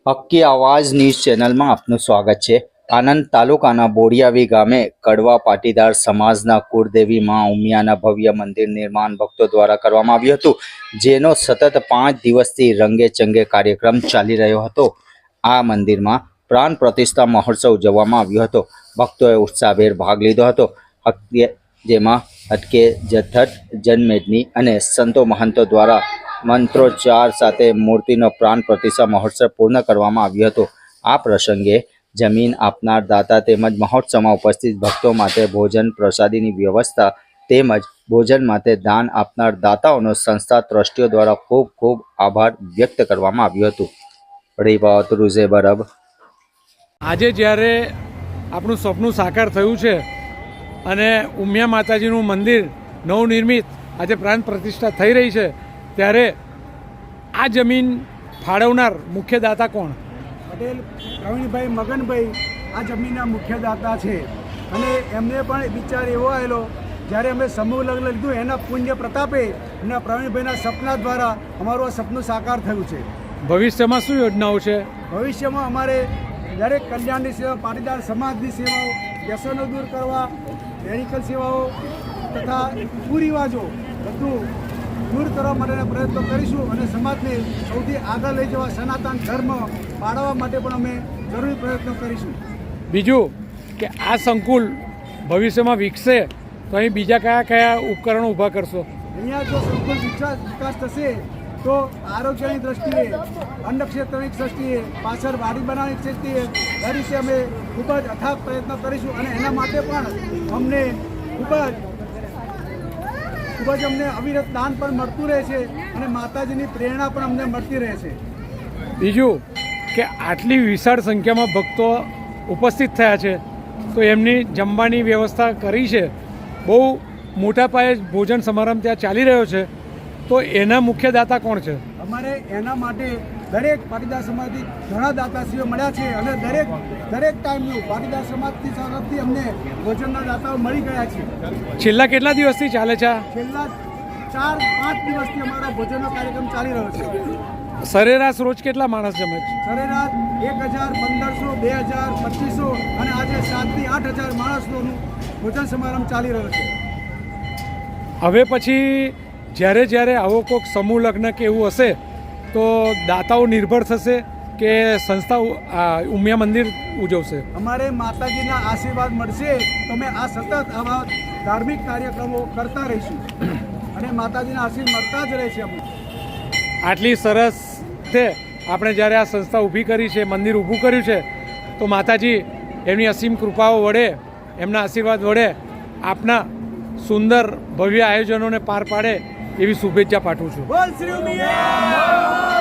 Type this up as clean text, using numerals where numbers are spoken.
હક્કી આવાજ ન્યૂઝ ચેનલમાં આપનું સ્વાગત છે। આનંદ તાલુકાના બોડિયાવી ગામે કડવા પાટીદાર સમાજના કુળદેવી માં ઉમિયાના ભવ્ય મંદિર નિર્માણ ભક્તો દ્વારા કરવામાં આવ્યું હતું, જેનો સતત 5 દિવસથી રંગે ચંગે કાર્યક્રમ ચાલી રહ્યો હતો। આ મંદિરમાં પ્રાણ પ્રતિષ્ઠા મહોત્સવ ઉજવવામાં આવ્યો હતો। ભક્તોએ ઉત્સાહભેર ભાગ લીધો હતો, જેમાં હટકે જથ્થટ જનમેદની અને સંતો મહંતો દ્વારા મંત્રોચ્ચાર સાથે મૂર્તિનો પ્રાણ પ્રતિષ્ઠા મહોત્સવ પૂર્ણ કરવામાં આવ્યો હતો। આ પ્રસંગે જમીન આપનાર દાતા તેમજ મહોત્સવમાં ઉપસ્થિત ભક્તો માટે ભોજન પ્રસાદીની વ્યવસ્થા તેમજ ભોજન માટે દાન આપનાર દાતાઓનો સંસ્થા ટ્રસ્ટીઓ દ્વારા ખૂબ ખૂબ આભાર વ્યક્ત કરવામાં આવ્યો હતો। રિપોર્ટ રૂઝે બરબ। આજે જ્યારે આપણું સપનું સાકાર થયું છે અને ઉમિયા માતાજીનું મંદિર નવનિર્મિત આજે પ્રાણ પ્રતિષ્ઠા થઈ રહી છે, ત્યારે આ જમીન ફાળવનાર મુખ્ય દાતા કોણ? પટેલ પ્રવીણભાઈ મગનભાઈ આ જમીનના મુખ્ય દાતા છે અને એમને પણ વિચાર એવો આવેલો, જ્યારે અમે સમૂહ લગ્ન લીધું એના પુણ્ય પ્રતાપે એમના પ્રવીણભાઈના સપના દ્વારા અમારું આ સપનું સાકાર થયું છે। ભવિષ્યમાં શું યોજનાઓ છે? ભવિષ્યમાં અમારે દરેક કલ્યાણની સેવા, પાટીદાર સમાજની સેવાઓ, વ્યસનો દૂર કરવા, મેડિકલ સેવાઓ તથા કુરિવાજો બધું દૂર કરવા માટેના પ્રયત્નો કરીશું અને સમાજને સૌથી આગળ લઈ જવા સનાતન ધર્મ પાળવા માટે પણ અમે જરૂરી પ્રયત્નો કરીશું। બીજું કે આ સંકુલ ભવિષ્યમાં વિકસે તો અહીં બીજા કયા કયા ઉપકરણો ઊભા કરશો? અહીંયા જો સંકુલ વિકાસ થશે તો આરોગ્યની દ્રષ્ટિએ, અન્ન ક્ષેત્રની દ્રષ્ટિએ, પાછળ વાડી બનાવવાની દ્રષ્ટિએ દરેક રીતે અમે ખૂબ જ અથાગ પ્રયત્ન કરીશું અને એના માટે પણ અમને ખૂબ જ અમને અવિરત દાન પણ મળતું રહે છે અને માતાજીની પ્રેરણા પણ અમને મળતી રહે છે। બીજું કે આટલી વિશાળ સંખ્યામાં ભક્તો ઉપસ્થિત થયા છે તો એમની જમવાની વ્યવસ્થા કરી છે, બહુ મોટા પાયે ભોજન સમારંભ ત્યાં ચાલી રહ્યો છે, તો એના મુખ્ય દાતા કોણ છે? અમારે એના માટે દરેક પાટીદાર સમાજથી ઘણા દાતાશ્રીઓ મળ્યા છે અને દરેક ટાઈમનું પાટીદાર સમાજની તરફથી અમને ભોજનના દાતાઓ મળી ગયા છે। છેલ્લા કેટલા દિવસથી ચાલે છે? છેલ્લા 4-5 દિવસથી અમારો ભોજનનો કાર્યક્રમ ચાલી રહ્યો છે। સરેરાશ રોજ કેટલા માણસ જમે છે? સરેરાશ 1000, 1500, 2000, 2500 અને આજે 7થી 8000 માણસોનું ભોજન સમારંભ ચાલી રહ્યો છે। હવે પછી જ્યારે આવો કોઈક સમૂહ લગ્ન કે એવું હશે તો દાતાઓ નિર્ભર થશે કે સંસ્થા ઉમિયા મંદિર ઉજવશે? અમારે માતાજીના આશીર્વાદ મળશે તો અમે આ સતત આવા ધાર્મિક કાર્યક્રમો કરતા રહીશું અને માતાજીના આશીર્વાદ મળતા જ રહેશે। અમે આટલી સરસ છે આપણે જ્યારે આ સંસ્થા ઊભી કરી છે, મંદિર ઊભું કર્યું છે, તો માતાજી એમની અસીમ કૃપાઓ વડે, એમના આશીર્વાદ વડે આપના સુંદર ભવ્ય આયોજનોને પાર પાડે એવી શુભેચ્છા પાઠવું છું। બોલ શ્રી ઉમિયા।